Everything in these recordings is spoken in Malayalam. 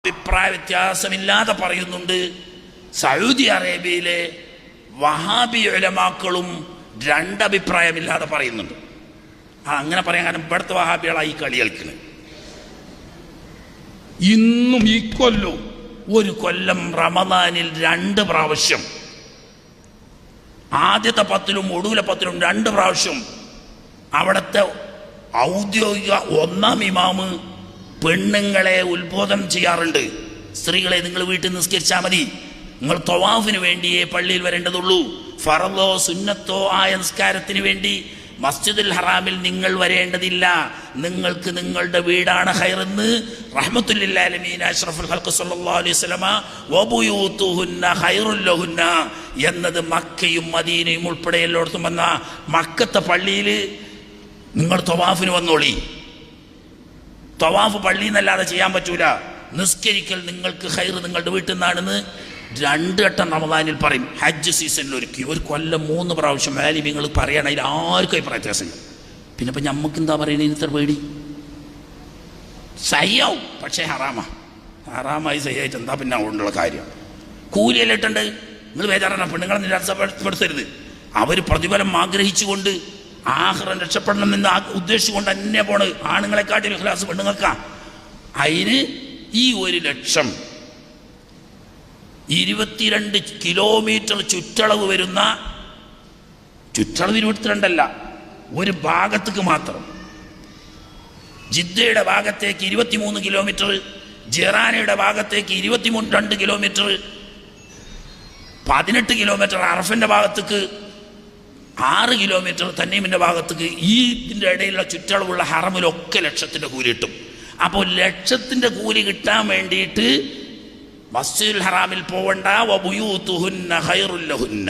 അഭിപ്രായ വ്യത്യാസമില്ലാതെ പറയുന്നുണ്ട്. സൗദി അറേബ്യയിലെ വഹാബി ഉലമാക്കളും രണ്ടഭിപ്രായമില്ലാതെ പറയുന്നുണ്ട്. അങ്ങനെ പറയാൻ കാരണം ഇവിടുത്തെ വഹാബികളായി കളി കളിക്കുന്നത്. ഇന്നും ഈ കൊല്ലം ഒരു കൊല്ലം റമദാനിൽ 2 പ്രാവശ്യം, ആദ്യത്തെ 10ലും ഒടുവിലെ 10ലും 2 പ്രാവശ്യം അവിടുത്തെ ഔദ്യോഗിക 1-ാം ഇമാമ് പെണ്ണുങ്ങളെ ഉത്ബോധനം ചെയ്യാറുണ്ട്. സ്ത്രീകളെ, നിങ്ങൾ വീട്ടിൽ നിസ്കരിച്ചാൽ മതി, നിങ്ങൾ തവാഫിന് വേണ്ടിയേ പള്ളിയിൽ വരേണ്ടതുള്ളൂ, ഫറദോ സുന്നത്തോ ആയ നിസ്കാരത്തിന് വേണ്ടി മസ്ജിദുൽ ഹറാമിൽ നിങ്ങൾ വരേണ്ടതില്ല, നിങ്ങൾക്ക് നിങ്ങളുടെ വീടാണ് ഖൈറെന്ന് റഹ്മത്തുൽ ആലമീൻ അഷ്റഫുൽ ഖൽഖ് സല്ലല്ലാഹു അലൈഹി വസല്ലമ വബുയൂതുഹുന്ന ഖൈറുൽ ലഹുന്ന എന്നത് മക്കയും മദീനയും ഉൾപ്പെടെ എല്ലായിടത്തും വന്ന മക്കത്തെ പള്ളിയിൽ നിങ്ങൾ തവാഫിന് വന്നോളി. തവാഫ് പള്ളിയിൽ നിന്നല്ലാതെ ചെയ്യാൻ പറ്റൂല, നിസ്കരിക്കൽ നിങ്ങൾക്ക് ഖൈർ നിങ്ങളുടെ വീട്ടിൽ നിന്നാണെന്ന് 2 വട്ടം റമദാനിൽ പറയും. ഹജ്ജ് സീസണിൽ ഒരു കൊല്ലം 3 പ്രാവശ്യം ആലിമീങ്ങൾ പറയണം. അതിൽ ആർക്കും അഭിപ്രായ വ്യത്യാസമില്ല. പിന്നെ ഇപ്പം നമുക്ക് എന്താ പറയുന്നത്? ഇത്ര പേടി സയ്യാവും, പക്ഷേ ഹറാമായി സയ്യായിട്ട് എന്താ പിന്നെ അതുകൊണ്ടുള്ള കാര്യം? കൂലിയെല്ലാം ഇട്ടുണ്ട്. നിങ്ങൾ ബേജാറാണ്, പെണ്ണുങ്ങളെ നിരാശപ്പെടുത്തരുത്. അവർ പ്രതിഫലം ആഗ്രഹിച്ചുകൊണ്ട് ആഖിറം രക്ഷപ്പെടണമെന്ന് ഉദ്ദേശിച്ചുകൊണ്ട് തന്നെ പോണ്. ആണുങ്ങളെക്കാട്ടിൽ ഇഖ്ലാസ് പെണ്ണുങ്ങൾക്കാ. അതിന് ഈ 1 ലക്ഷം 22 കിലോമീറ്റർ ചുറ്റളവ് വരുന്ന, ചുറ്റളവ് 22 അല്ല, ഒരു ഭാഗത്തേക്ക് മാത്രം. ജിദ്ദയുടെ ഭാഗത്തേക്ക് 23 കിലോമീറ്റർ, ജിറാനയുടെ ഭാഗത്തേക്ക് 22 കിലോമീറ്റർ, 18 കിലോമീറ്റർ അറഫിന്റെ ഭാഗത്തേക്ക്, 6 കിലോമീറ്റർ തന്നീമിന്റെ ഭാഗത്തേക്ക്, ഈ ഇതിൻ്റെ ഇടയിലുള്ള ചുറ്റളവുള്ള ഹറമിലൊക്കെ ലക്ഷത്തിന്റെ കൂലി കിട്ടും. അപ്പോൾ ലക്ഷത്തിന്റെ കൂലി കിട്ടാൻ വേണ്ടിയിട്ട് മസ്ജിദുൽ ഹറാമിൽ പോവണ്ട. വബുയൂതുഹുന്ന ഖൈറുൽ ലഹുന്ന,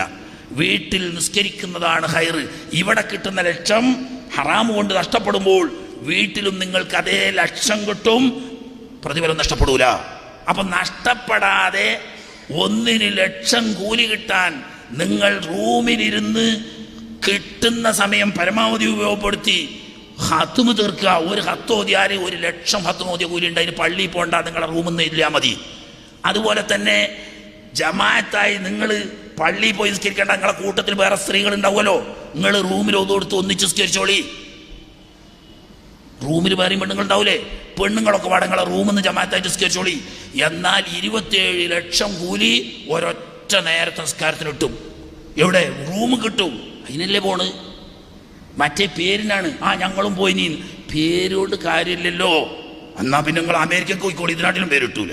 വീട്ടിൽ നിസ്കരിക്കുന്നതാണ് ഖൈർ. ഇവിടെ കിട്ടുന്ന ലക്ഷം ഹറാം കൊണ്ട് നഷ്ടപ്പെടുമ്പോൾ വീട്ടിലും നിങ്ങൾക്ക് അതേ ലക്ഷം കിട്ടും, പ്രതിഫലം നഷ്ടപ്പെടൂല. അപ്പൊ നഷ്ടപ്പെടാതെ 1 ലക്ഷം കൂലി കിട്ടാൻ നിങ്ങൾ റൂമിലിരുന്ന് കിട്ടുന്ന സമയം പരമാവധി ഉപയോഗപ്പെടുത്തി ഹത്തുമ് തീർക്കുക. ഒരു ഹത്ത് ഓതിയാൽ 1 ലക്ഷം ഹത്തുമ് ഓതിയ കൂലി ഉണ്ട്. അതിന് പള്ളിയിൽ പോകണ്ട, നിങ്ങളുടെ റൂമിൽ നിന്ന് ഇല്ലാ മതി. അതുപോലെ തന്നെ ജമാഅത്തായി നിങ്ങൾ പള്ളിയിൽ പോയി നിസ്കരിക്കേണ്ട, നിങ്ങളെ കൂട്ടത്തിൽ വേറെ സ്ത്രീകൾ ഉണ്ടാവുമല്ലോ, നിങ്ങൾ റൂമിൽ ഒതുകൊടുത്ത് ഒന്നിച്ച് നിസ്കരിച്ചോളി. റൂമിൽ വേറെയും പെണ്ണുങ്ങൾ ഉണ്ടാവൂലേ, പെണ്ണുങ്ങളൊക്കെ പാടെ നിങ്ങളെ റൂമിൽ നിന്ന് ജമാഅത്തായിട്ട് നിസ്കരിച്ചോളി. എന്നാൽ 27 ലക്ഷം കൂലി ഒരൊറ്റ നേരത്തെ നിസ്കാരത്തിന് കിട്ടും. എവിടെ? റൂം കിട്ടും. അതിനല്ലേ പോണ്. മറ്റേ പേരിനാണ്. ഞങ്ങളും പോയി. നീ പേരോട് കാര്യമില്ലല്ലോ. എന്നാ പിന്നെ നിങ്ങൾ അമേരിക്കക്ക് പോയിക്കോളി, ഇതിനാട്ടിലും പേരിട്ടൂലേ.